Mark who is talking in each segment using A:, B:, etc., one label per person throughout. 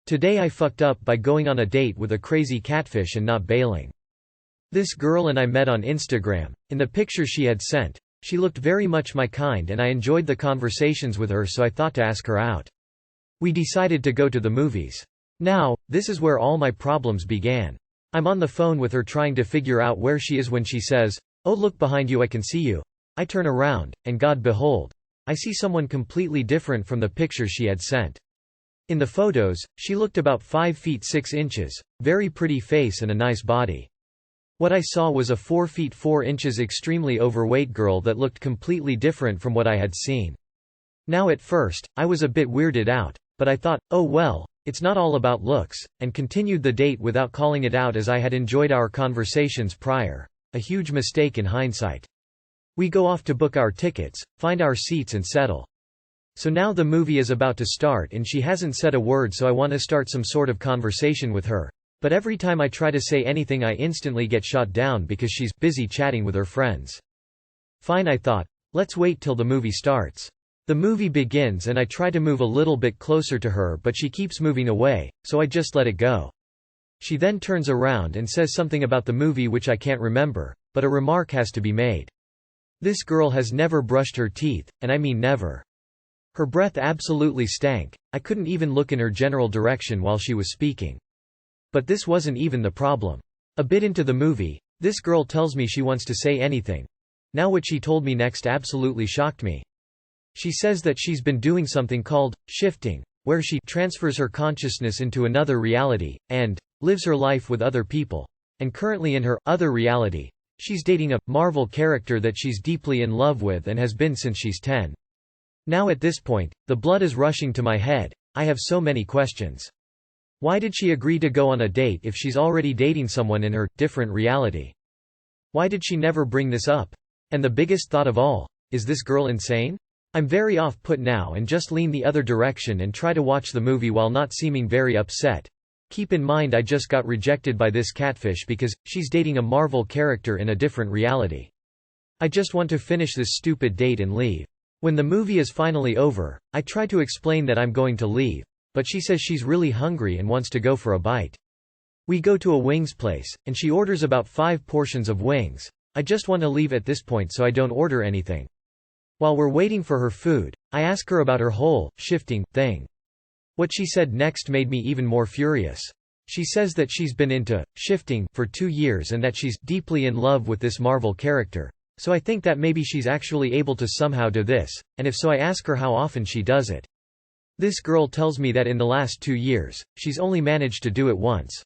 A: Today I fucked up by going on a date with a crazy catfish and not bailing. This girl and I met on Instagram. In the picture she had sent, she looked very much my kind and I enjoyed the conversations with her, so I thought to ask her out. We decided to go to the movies. Now, this is where all my problems began. I'm on the phone with her trying to figure out where she is when she says, "Oh, look behind you, I can see you." I turn around, and God behold, I see someone completely different from the picture she had sent. In the photos, she looked about 5 feet 6 inches, very pretty face and a nice body. What I saw was a 4 feet 4 inches extremely overweight girl that looked completely different from what I had seen. Now at first, I was a bit weirded out, but I thought, oh well, it's not all about looks, and continued the date without calling it out as I had enjoyed our conversations prior, a huge mistake in hindsight. We go off to book our tickets, find our seats and settle. So now the movie is about to start and she hasn't said a word, so I want to start some sort of conversation with her. But every time I try to say anything I instantly get shot down because she's busy chatting with her friends. Fine, I thought, let's wait till the movie starts. The movie begins and I try to move a little bit closer to her, but she keeps moving away, so I just let it go. She then turns around and says something about the movie which I can't remember, but a remark has to be made. This girl has never brushed her teeth, and I mean never. Her breath absolutely stank. I couldn't even look in her general direction while she was speaking. But this wasn't even the problem. A bit into the movie, this girl tells me she wants to say anything. Now what she told me next absolutely shocked me. She says that she's been doing something called shifting, where she transfers her consciousness into another reality, and lives her life with other people. And currently in her other reality, she's dating a Marvel character that she's deeply in love with and has been since she's 10. Now at this point, the blood is rushing to my head. I have so many questions. Why did she agree to go on a date if she's already dating someone in her different reality? Why did she never bring this up? And the biggest thought of all, is this girl insane? I'm very off put now and just lean the other direction and try to watch the movie while not seeming very upset. Keep in mind I just got rejected by this catfish because she's dating a Marvel character in a different reality. I just want to finish this stupid date and leave. When the movie is finally over, I try to explain that I'm going to leave, but she says she's really hungry and wants to go for a bite. We go to a wings place, and she orders about 5 portions of wings. I just want to leave at this point, so I don't order anything. While we're waiting for her food, I ask her about her whole shifting thing. What she said next made me even more furious. She says that she's been into shifting for 2 years and that she's deeply in love with this Marvel character. So I think that maybe she's actually able to somehow do this, and if so I ask her how often she does it. This girl tells me that in the last 2 years, she's only managed to do it once.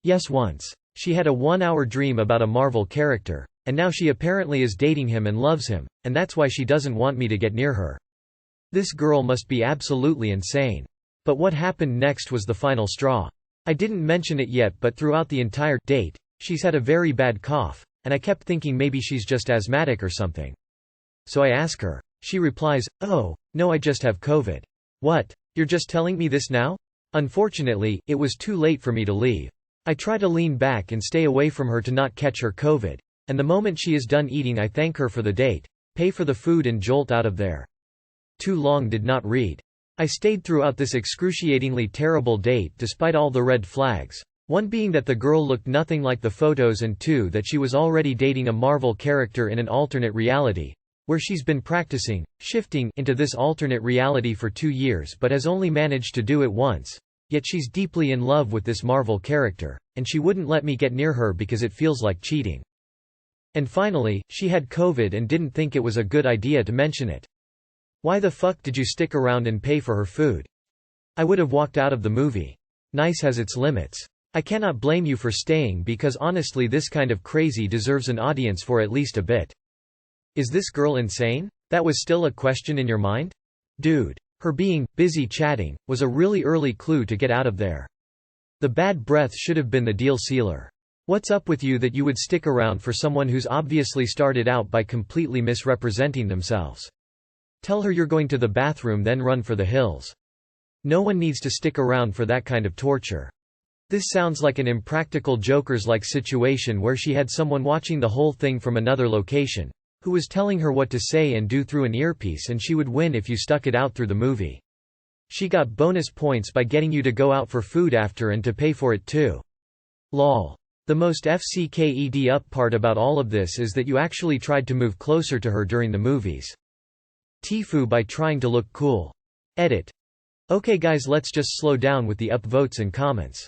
A: Yes, once. She had a 1-hour dream about a Marvel character, and now she apparently is dating him and loves him, and that's why she doesn't want me to get near her. This girl must be absolutely insane. But what happened next was the final straw. I didn't mention it yet, but throughout the entire date, she's had a very bad cough, and I kept thinking maybe she's just asthmatic or something. So I ask her. She replies, "Oh, no, I just have COVID." What? You're just telling me this now? Unfortunately, it was too late for me to leave. I try to lean back and stay away from her to not catch her COVID, and the moment she is done eating I thank her for the date, pay for the food and jolt out of there. Too long did not read. I stayed throughout this excruciatingly terrible date despite all the red flags. One being that the girl looked nothing like the photos, and 2 that she was already dating a Marvel character in an alternate reality, where she's been practicing shifting into this alternate reality for 2 years but has only managed to do it once. Yet she's deeply in love with this Marvel character, and she wouldn't let me get near her because it feels like cheating. And finally, she had COVID and didn't think it was a good idea to mention it. Why the fuck did you stick around and pay for her food? I would have walked out of the movie. Nice has its limits. I cannot blame you for staying because honestly this kind of crazy deserves an audience for at least a bit. Is this girl insane? That was still a question in your mind? Dude. Her being busy chatting was a really early clue to get out of there. The bad breath should have been the deal sealer. What's up with you that you would stick around for someone who's obviously started out by completely misrepresenting themselves? Tell her you're going to the bathroom, then run for the hills. No one needs to stick around for that kind of torture. This sounds like an Impractical Jokers-like situation where she had someone watching the whole thing from another location, who was telling her what to say and do through an earpiece, and she would win if you stuck it out through the movie. She got bonus points by getting you to go out for food after and to pay for it too. Lol. The most FCKED up part about all of this is that you actually tried to move closer to her during the movies. TIFU by trying to look cool. Edit. Okay guys, let's just slow down with the upvotes and comments.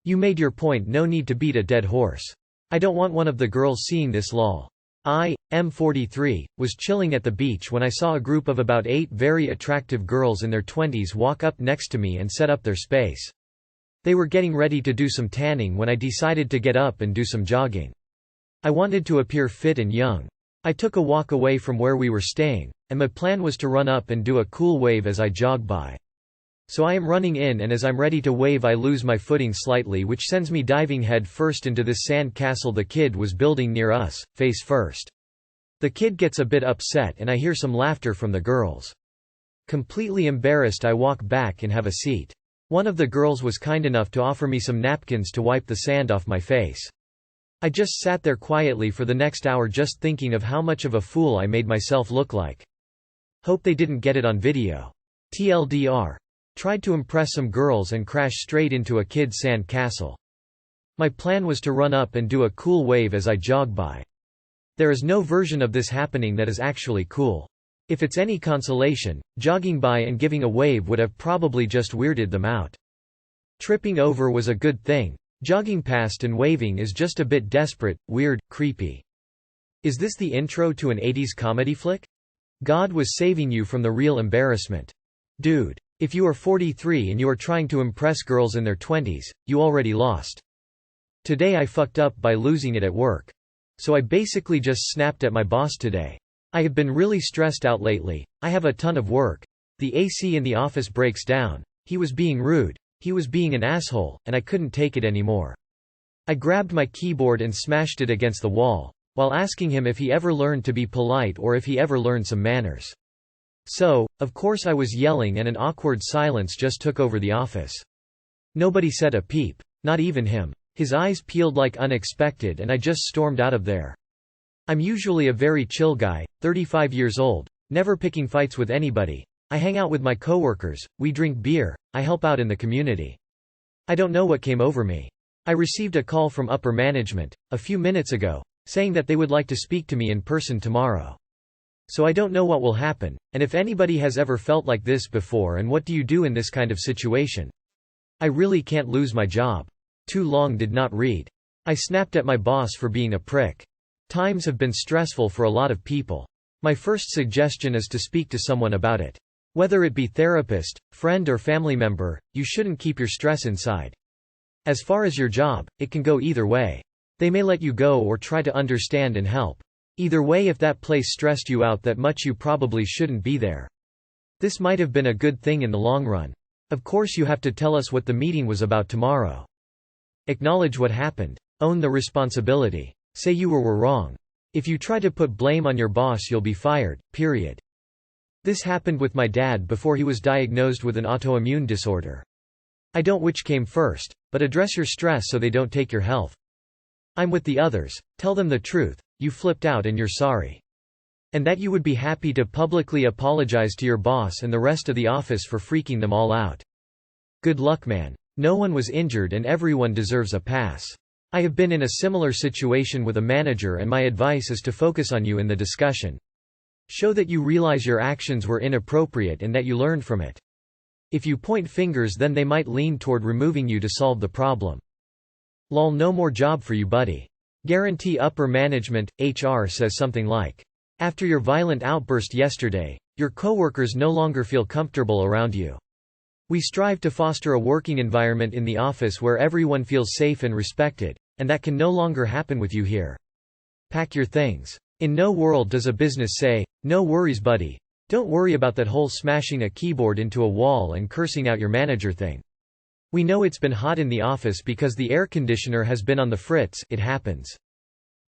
A: You made your point, no need to beat a dead horse. I don't want one of the girls seeing this lol. I, M43, was chilling at the beach when I saw a group of about 8 very attractive girls in their 20s walk up next to me and set up their space. They were getting ready to do some tanning when I decided to get up and do some jogging. I wanted to appear fit and young. I took a walk away from where we were staying, and my plan was to run up and do a cool wave as I jog by. So I am running in, and as I'm ready to wave I lose my footing slightly, which sends me diving head first into this sand castle the kid was building near us, face first. The kid gets a bit upset and I hear some laughter from the girls. Completely embarrassed I walk back and have a seat. One of the girls was kind enough to offer me some napkins to wipe the sand off my face. I just sat there quietly for the next hour just thinking of how much of a fool I made myself look like. Hope they didn't get it on video. TLDR. Tried to impress some girls and crash straight into a kid's sand castle. My plan was to run up and do a cool wave as I jog by. There is no version of this happening that is actually cool. If it's any consolation, jogging by and giving a wave would have probably just weirded them out. Tripping over was a good thing. Jogging past and waving is just a bit desperate, weird, creepy. Is this the intro to an 80s comedy flick? God was saving you from the real embarrassment. Dude. If you are 43 and you are trying to impress girls in their 20s, you already lost. Today I fucked up by losing it at work. So I basically just snapped at my boss today. I have been really stressed out lately, I have a ton of work. The AC in the office breaks down. He was being rude. He was being an asshole, and I couldn't take it anymore. I grabbed my keyboard and smashed it against the wall, while asking him if he ever learned to be polite or if he ever learned some manners. So, of course I was yelling and an awkward silence just took over the office. Nobody said a peep. Not even him. His eyes peeled like unexpected and I just stormed out of there. I'm usually a very chill guy, 35 years old, never picking fights with anybody. I hang out with my coworkers, we drink beer, I help out in the community. I don't know what came over me. I received a call from upper management, a few minutes ago, saying that they would like to speak to me in person tomorrow. So I don't know what will happen, and if anybody has ever felt like this before and what do you do in this kind of situation? I really can't lose my job. Too long did not read. I snapped at my boss for being a prick. Times have been stressful for a lot of people. My first suggestion is to speak to someone about it. Whether it be therapist, friend or family member, you shouldn't keep your stress inside. As far as your job, it can go either way. They may let you go or try to understand and help. Either way, if that place stressed you out that much, you probably shouldn't be there. This might have been a good thing in the long run. Of course you have to tell us what the meeting was about tomorrow. Acknowledge what happened. Own the responsibility. Say you were wrong. If you try to put blame on your boss you'll be fired, period. This happened with my dad before he was diagnosed with an autoimmune disorder. I don't which came first, but address your stress so they don't take your health. I'm with the others, tell them the truth. You flipped out and you're sorry. And that you would be happy to publicly apologize to your boss and the rest of the office for freaking them all out. Good luck, man. No one was injured and everyone deserves a pass. I have been in a similar situation with a manager and my advice is to focus on you in the discussion. Show that you realize your actions were inappropriate and that you learned from it. If you point fingers then they might lean toward removing you to solve the problem. Lol, no more job for you, buddy. Guarantee upper management, HR says something like, after your violent outburst yesterday, your coworkers no longer feel comfortable around you. We strive to foster a working environment in the office where everyone feels safe and respected, and that can no longer happen with you here. Pack your things. In no world does a business say, no worries buddy, don't worry about that whole smashing a keyboard into a wall and cursing out your manager thing. We know it's been hot in the office because the air conditioner has been on the fritz, it happens.